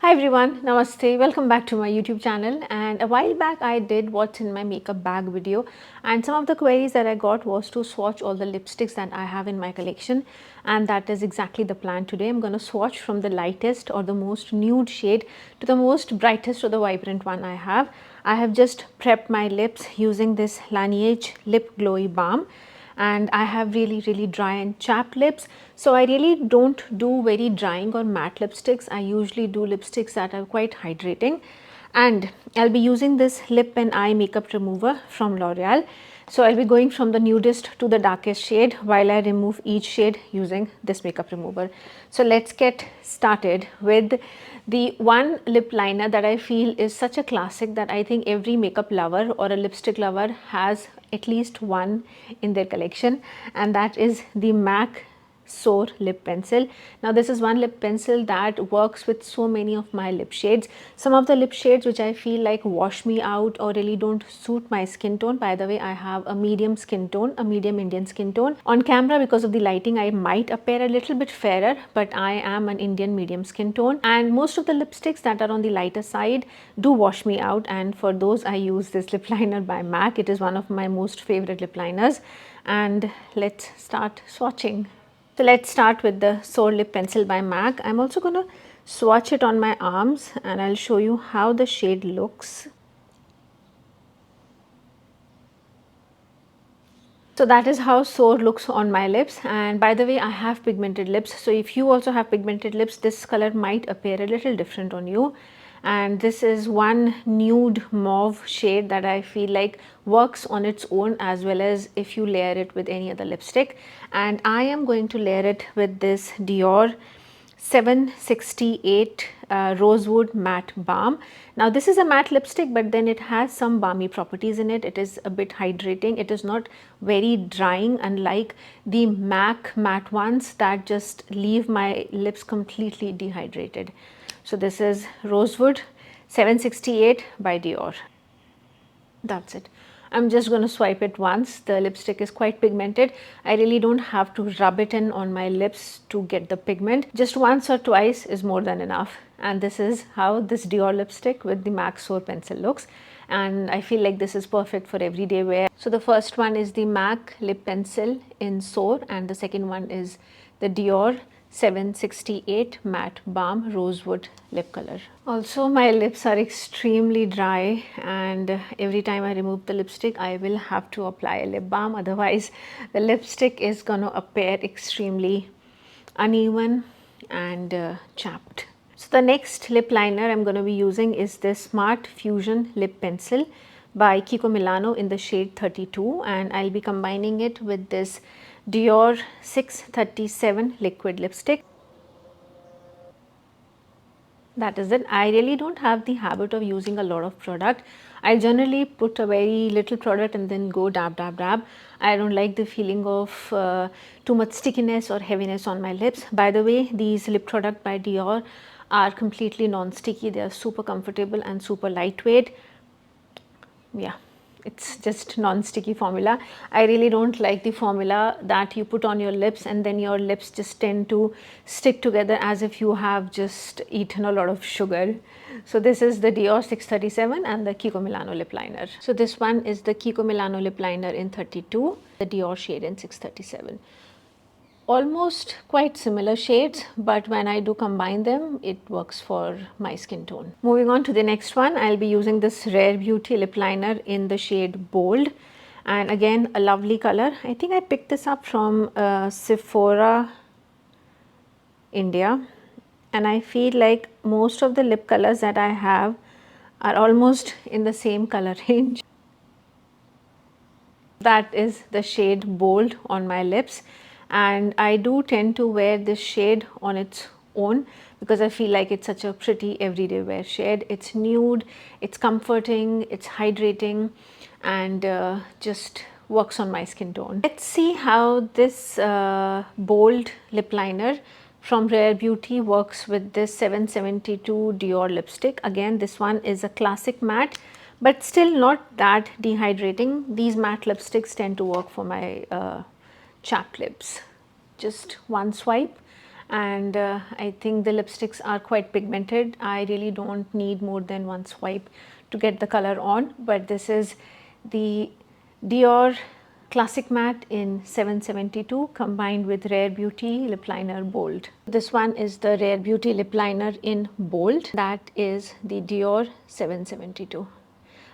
Hi everyone, Namaste, welcome back to my YouTube channel. And a while back I did what's in my makeup bag video, and some of the queries that I got was to swatch all the lipsticks that I have in my collection, and that is exactly the plan today. I'm going to swatch from the lightest or the most nude shade to the most brightest or the vibrant one I have. I have just prepped my lips using this Laneige Lip Glowy Balm, and I have really dry and chapped lips, so I really don't do very drying or matte lipsticks. I usually do lipsticks that are quite hydrating, and I'll be using this lip and eye makeup remover from L'Oreal. So I'll be going from the nudist to the darkest shade while I remove each shade using this makeup remover. So let's get started with the one lip liner that I feel is such a classic that I think every makeup lover or a lipstick lover has at least one in their collection, and that is the MAC Soar lip pencil. Now this is one lip pencil that works with so many of my lip shades. Some of the lip shades which I feel like wash me out or really don't suit my skin tone. By the way, I have a medium skin tone, a medium Indian skin tone. On camera, because of the lighting, I might appear a little bit fairer, but I am an Indian medium skin tone, and most of the lipsticks that are on the lighter side do wash me out, and for those I use this lip liner by MAC. It is one of my most favorite lip liners, and let's start swatching. So let's start with the Soar lip pencil by MAC. I'm also going to swatch it on my arms and I'll show you how the shade looks. So that is how Soar looks on my lips, and by the way, I have pigmented lips, so if you also have pigmented lips, this color might appear a little different on you. And this is one nude mauve shade that I feel like works on its own, as well as if you layer it with any other lipstick. And I am going to layer it with this Dior 768 Rosewood matte balm. Now this is a matte lipstick, but then it has some balmy properties in it. It is a bit hydrating. It is not very drying, unlike the MAC matte ones that just leave my lips completely dehydrated. So this is Rosewood 768 by Dior. That's it. I'm just going to swipe it once. The lipstick is quite pigmented. I really don't have to rub it in on my lips to get the pigment. Just once or twice is more than enough. And this is how this Dior lipstick with the MAC Soar pencil looks. And I feel like this is perfect for everyday wear. So the first one is the MAC lip pencil in Soar, and the second one is the Dior 768 matte balm rosewood lip color. Also, my lips are extremely dry, and every time I remove the lipstick I will have to apply a lip balm, otherwise the lipstick is gonna appear extremely uneven and chapped. So the next lip liner I'm going to be using is this Smart Fusion lip pencil by Kiko Milano in the shade 32, and I'll be combining it with this Dior 637 liquid lipstick. That is it. I really don't have the habit of using a lot of product. I generally put a very little product and then go dab. I don't like the feeling of too much stickiness or heaviness on my lips. By the way, these lip product by Dior are completely non-sticky. They are super comfortable and super lightweight. Yeah, it's just non-sticky formula. I really don't like the formula that you put on your lips and then your lips just tend to stick together as if you have just eaten a lot of sugar. So this is the Dior 637 and the Kiko Milano lip liner. So this one is the Kiko Milano lip liner in 32, the Dior shade in 637. Almost quite similar shades, but when I do combine them, it works for my skin tone. Moving on to the next one, I'll be using this Rare Beauty lip liner in the shade Bold, and again a lovely color. I think I picked this up from Sephora India, and I feel like most of the lip colors that I have are almost in the same color range. That is the shade Bold on my lips, and I do tend to wear this shade on its own because I feel like it's such a pretty everyday wear shade. It's nude, it's comforting, it's hydrating, and just works on my skin tone. Let's see how this Bold lip liner from Rare Beauty works with this 772 Dior lipstick. Again, this one is a classic matte, but still not that dehydrating. These matte lipsticks tend to work for my chapped lips. Just one swipe and I think the lipsticks are quite pigmented. I really don't need more than one swipe to get the color on, but this is the Dior Classic Matte in 772 combined with Rare Beauty Lip Liner Bold. This one is the Rare Beauty Lip Liner in Bold. That is the Dior 772.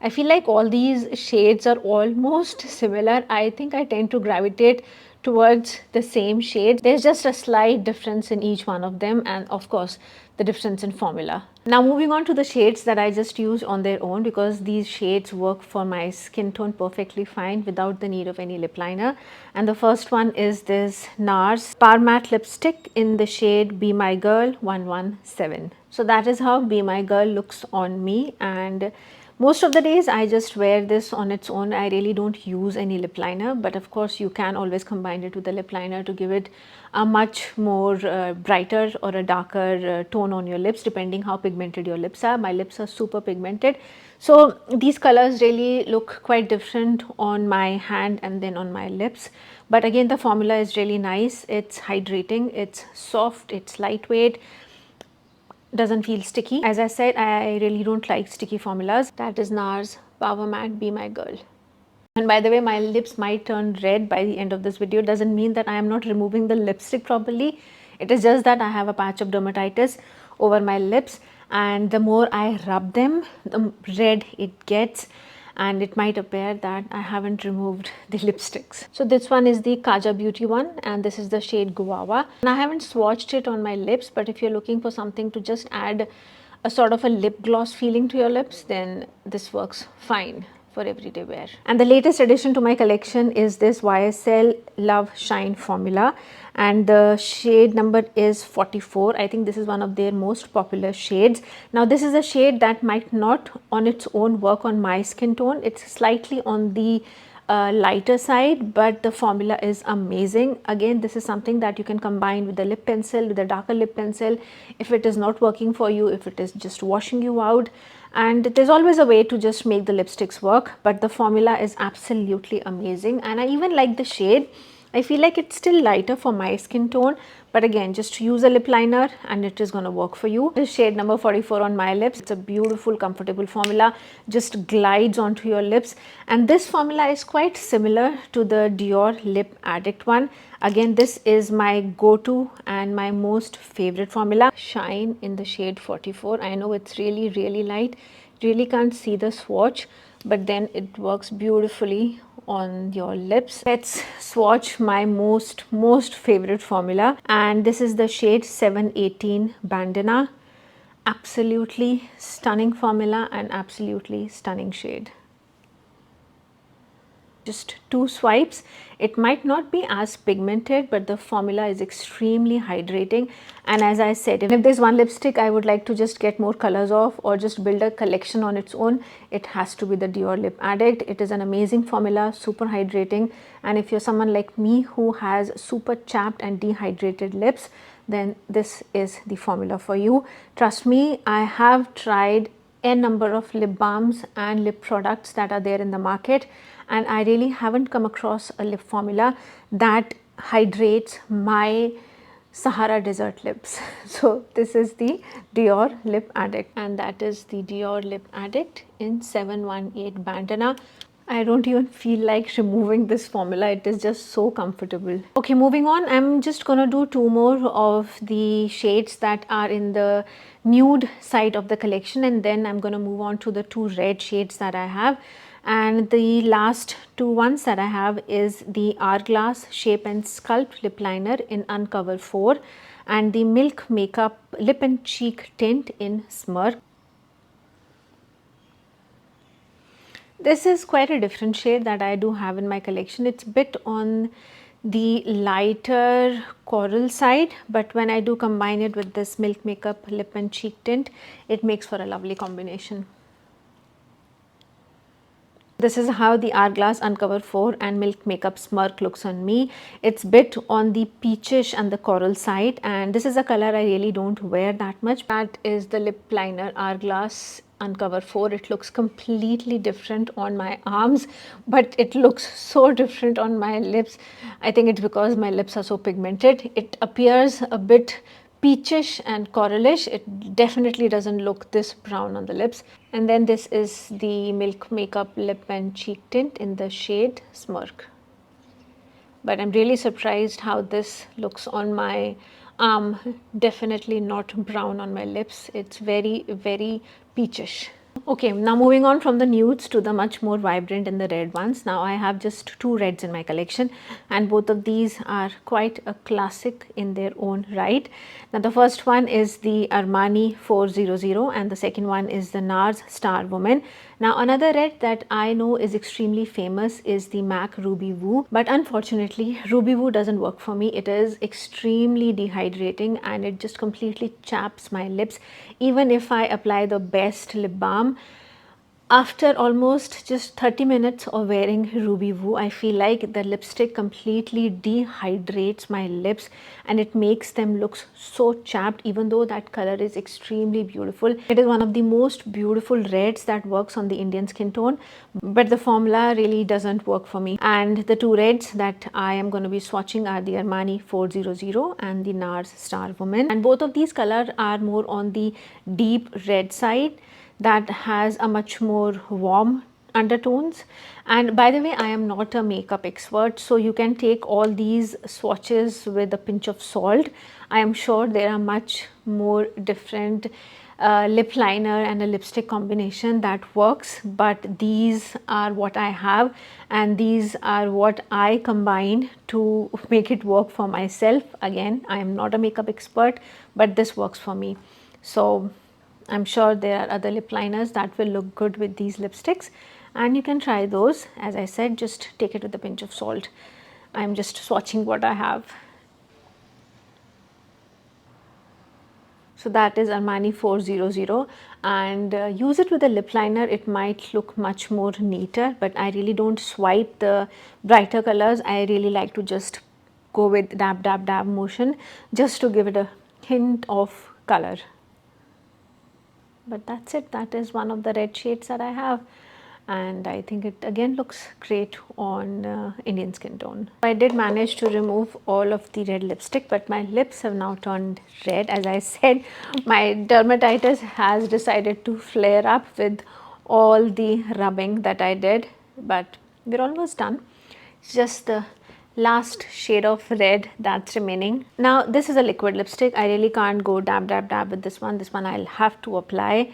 I feel like all these shades are almost similar. I think I tend to gravitate towards the same shade. There's just a slight difference in each one of them, and of course the difference in formula. Now moving on to the shades that I just use on their own, because these shades work for my skin tone perfectly fine without the need of any lip liner. And the first one is this Nars Powermatte lipstick in the shade Be My Girl 117. So that is how Be My Girl looks on me, and most of the days I just wear this on its own. I really don't use any lip liner, but of course you can always combine it with the lip liner to give it a much more brighter or a darker tone on your lips, depending how pigmented your lips are. My lips are super pigmented, so these colors really look quite different on my hand and then on my lips. But again, the formula is really nice. It's hydrating, it's soft, it's lightweight, doesn't feel sticky. As I said, I really don't like sticky formulas. That is Nars Powermatte Be My Girl. And by the way, my lips might turn red by the end of this video. Doesn't mean that I am not removing the lipstick properly. It is just that I have a patch of dermatitis over my lips, and the more I rub them, the red it gets, and it might appear that I haven't removed the lipsticks. So this one is the Kaja Beauty one, and this is the shade Guava. And I haven't swatched it on my lips, but if you're looking for something to just add a sort of a lip gloss feeling to your lips, then this works fine for everyday wear. And the latest addition to my collection is this YSL Loveshine formula, and the shade number is 44. I think this is one of their most popular shades. Now this is a shade that might not on its own work on my skin tone. It's slightly on the lighter side, but the formula is amazing. Again, this is something that you can combine with the lip pencil, with a darker lip pencil, if it is not working for you, if it is just washing you out. And there's always a way to just make the lipsticks work, but the formula is absolutely amazing. And I even like the shade. I feel like it's still lighter for my skin tone, but again, just use a lip liner and it is going to work for you. This shade number 44 on my lips. It's a beautiful, comfortable formula, just glides onto your lips. And this formula is quite similar to the Dior Lip Addict one. Again, this is my go-to and my most favorite formula. Shine in the shade 44. I know it's really, really light. Really can't see the swatch, but then it works beautifully on your lips. Let's swatch my most favorite formula, and this is the shade 718 Bandana. Absolutely stunning formula and absolutely stunning shade. Just two swipes. It might not be as pigmented, but the formula is extremely hydrating. And as I said, if there's one lipstick I would like to just get more colors of or just build a collection on its own, it has to be the Dior Lip Addict. It is an amazing formula, super hydrating, and if you're someone like me who has super chapped and dehydrated lips, then this is the formula for you. Trust me, I have tried a number of lip balms and lip products that are there in the market, and I really haven't come across a lip formula that hydrates my Sahara Desert lips. So this is the Dior Lip Addict, and that is the Dior Lip Addict in 718 Bandana. I don't even feel like removing this formula. It is just so comfortable. Okay, moving on. I'm just gonna do two more of the shades that are in the nude side of the collection, and then I'm gonna move on to the two red shades that I have. And the last two ones that I have is the Hourglass Shape and Sculpt Lip Liner in Uncover 4 and the Milk Makeup Lip and Cheek Tint in Smirk. This is quite a different shade that I do have in my collection. It's a bit on the lighter coral side, but when I do combine it with this Milk Makeup Lip and Cheek Tint, it makes for a lovely combination. This is how the Hourglass Uncover 4 and Milk Makeup Smirk looks on me. It's bit on the peachish and the coral side, and this is a color I really don't wear that much. That is the lip liner Hourglass uncover 4. It looks completely different on my arms, but it looks so different on my lips. I think it's because my lips are so pigmented. It appears a bit peachish and coralish. It definitely doesn't look this brown on the lips. And then this is the Milk Makeup Lip and Cheek Tint in the shade Smirk. But I'm really surprised how this looks on my arm. Definitely not brown on my lips. It's very, very peachish. Okay, now moving on from the nudes to the much more vibrant and the red ones. Now I have just 2 reds in my collection, and both of these are quite a classic in their own right. Now the first one is the Armani 400 and the second one is the Nars Star Woman. Now another red that I know is extremely famous is the MAC Ruby Woo, but unfortunately Ruby Woo doesn't work for me. It is extremely dehydrating and it just completely chaps my lips. Even if I apply the best lip balm, after almost just 30 minutes of wearing Ruby Woo, I feel like the lipstick completely dehydrates my lips and it makes them look so chapped, even though that color is extremely beautiful. It is one of the most beautiful reds that works on the Indian skin tone, but the formula really doesn't work for me. And the 2 reds that I am going to be swatching are the Armani 400 and the Nars Star Woman. And both of these colors are more on the deep red side that has a much more warm undertones. And by the way, I am not a makeup expert, so you can take all these swatches with a pinch of salt. I am sure there are much more different lip liner and a lipstick combination that works, but these are what I have and these are what I combine to make it work for myself. Again, I am not a makeup expert, but this works for me. So I'm sure there are other lip liners that will look good with these lipsticks and you can try those. As I said, just take it with a pinch of salt. I'm just swatching what I have. So that is Armani 400 and use it with a lip liner. It might look much more neater, but I really don't swipe the brighter colors. I really like to just go with dab dab dab motion just to give it a hint of color. But that's it. That is one of the red shades that I have and I think it again looks great on Indian skin tone. I did manage to remove all of the red lipstick, but my lips have now turned red. As I said, my dermatitis has decided to flare up with all the rubbing that I did, but we're almost done. It's just the last shade of red that's remaining. Now this is a liquid lipstick. I really can't go dab dab dab with this one. This one I'll have to apply.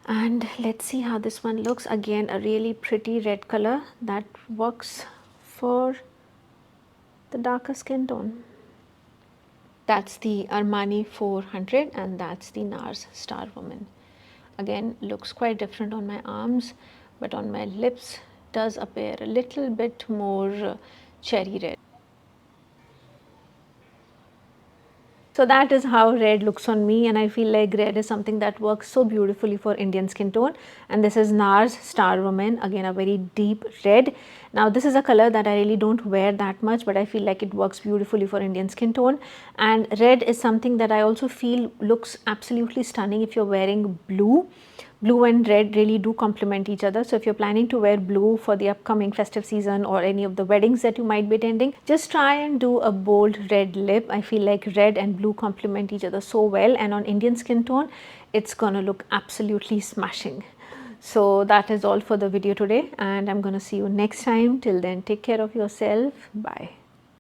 And let's see how this one looks. Again, a really pretty red color that works for the darker skin tone. That's the Armani 400 and that's the Nars Star Woman. Again, looks quite different on my arms, but on my lips does appear a little bit more cherry red. So that is how red looks on me and I feel like red is something that works so beautifully for Indian skin tone. And this is Nars Star Woman, again a very deep red. Now this is a color that I really don't wear that much, but I feel like it works beautifully for Indian skin tone. And red is something that I also feel looks absolutely stunning if you're wearing blue. Blue and red really do complement each other. So if you're planning to wear blue for the upcoming festive season or any of the weddings that you might be attending, just try and do a bold red lip. I feel like red and blue complement each other so well, and on Indian skin tone, it's gonna look absolutely smashing. So that is all for the video today and I'm gonna see you next time. Till then, take care of yourself. Bye.